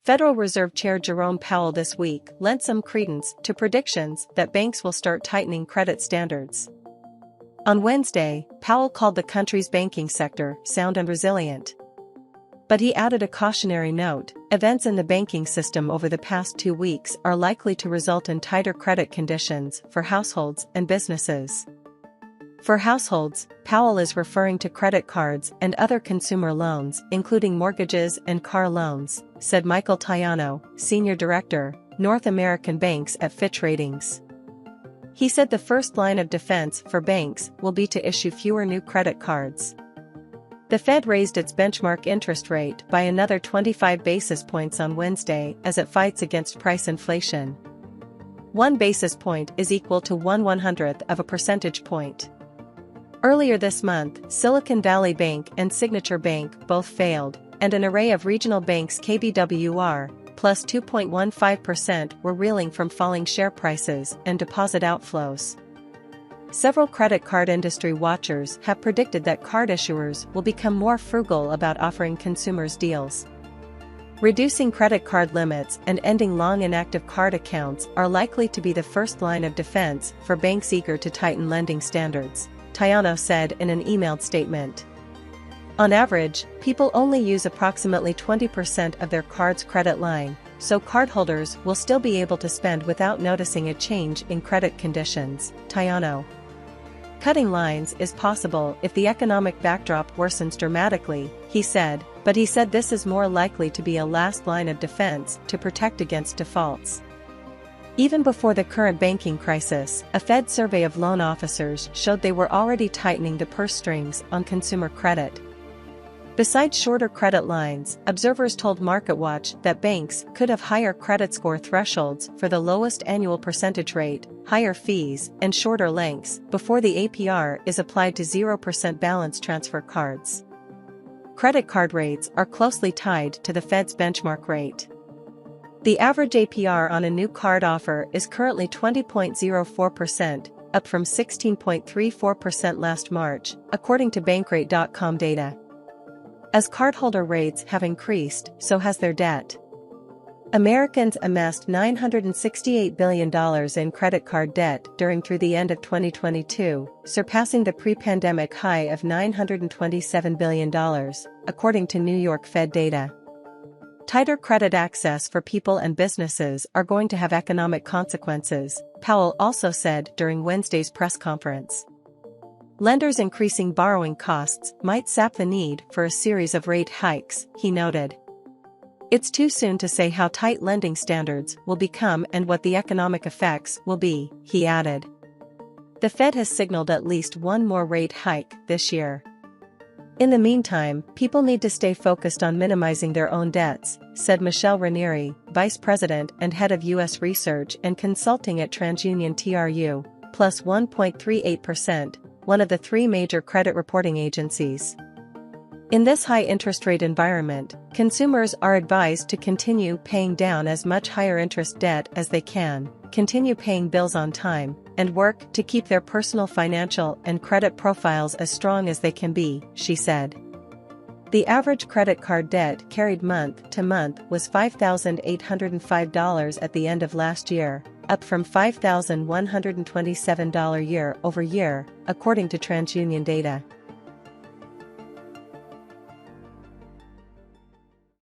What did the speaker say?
Federal Reserve Chair Jerome Powell this week lent some credence to predictions that banks will start tightening credit standards. On Wednesday, Powell called the country's banking sector sound and resilient. But he added a cautionary note: events in the banking system over the past 2 weeks are likely to result in tighter credit conditions for households and businesses. For households, Powell is referring to credit cards and other consumer loans, including mortgages and car loans, said Michael Tayano, Senior Director, North American Banks at Fitch Ratings. He said the first line of defense for banks will be to issue fewer new credit cards. The Fed raised its benchmark interest rate by another 25 basis points on Wednesday as it fights against price inflation. 1 basis point is equal to 1/100th of a percentage point. Earlier this month, Silicon Valley Bank and Signature Bank both failed, and an array of regional banks KBWR, plus 2.15%, were reeling from falling share prices and deposit outflows. Several credit card industry watchers have predicted that card issuers will become more frugal about offering consumers deals. Reducing credit card limits and ending long inactive card accounts are likely to be the first line of defense for banks eager to tighten lending standards, Tayano said in an emailed statement. On average, people only use approximately 20% of their card's credit line, so cardholders will still be able to spend without noticing a change in credit conditions, Tayano. Cutting lines is possible if the economic backdrop worsens dramatically, he said, but he said this is more likely to be a last line of defense to protect against defaults. Even before the current banking crisis, a Fed survey of loan officers showed they were already tightening the purse strings on consumer credit. Besides shorter credit lines, observers told MarketWatch that banks could have higher credit score thresholds for the lowest annual percentage rate, higher fees, and shorter lengths before the APR is applied to 0% balance transfer cards. Credit card rates are closely tied to the Fed's benchmark rate. The average APR on a new card offer is currently 20.04%, up from 16.34% last March, according to Bankrate.com data. As cardholder rates have increased, so has their debt. Americans amassed $968 billion in credit card debt through the end of 2022, surpassing the pre-pandemic high of $927 billion, according to New York Fed data. Tighter credit access for people and businesses are going to have economic consequences, Powell also said during Wednesday's press conference. Lenders increasing borrowing costs might sap the need for a series of rate hikes, he noted. It's too soon to say how tight lending standards will become and what the economic effects will be, he added. The Fed has signaled at least one more rate hike this year. In the meantime, people need to stay focused on minimizing their own debts, said Michelle Ranieri, Vice President and Head of U.S. Research and Consulting at TransUnion TRU, plus 1.38%, one of the 3 major credit reporting agencies. In this high interest rate environment, consumers are advised to continue paying down as much higher interest debt as they can, continue paying bills on time, and work to keep their personal financial and credit profiles as strong as they can be, she said. The average credit card debt carried month to month was $5,805 at the end of last year, up from $5,127 year over year, according to TransUnion data.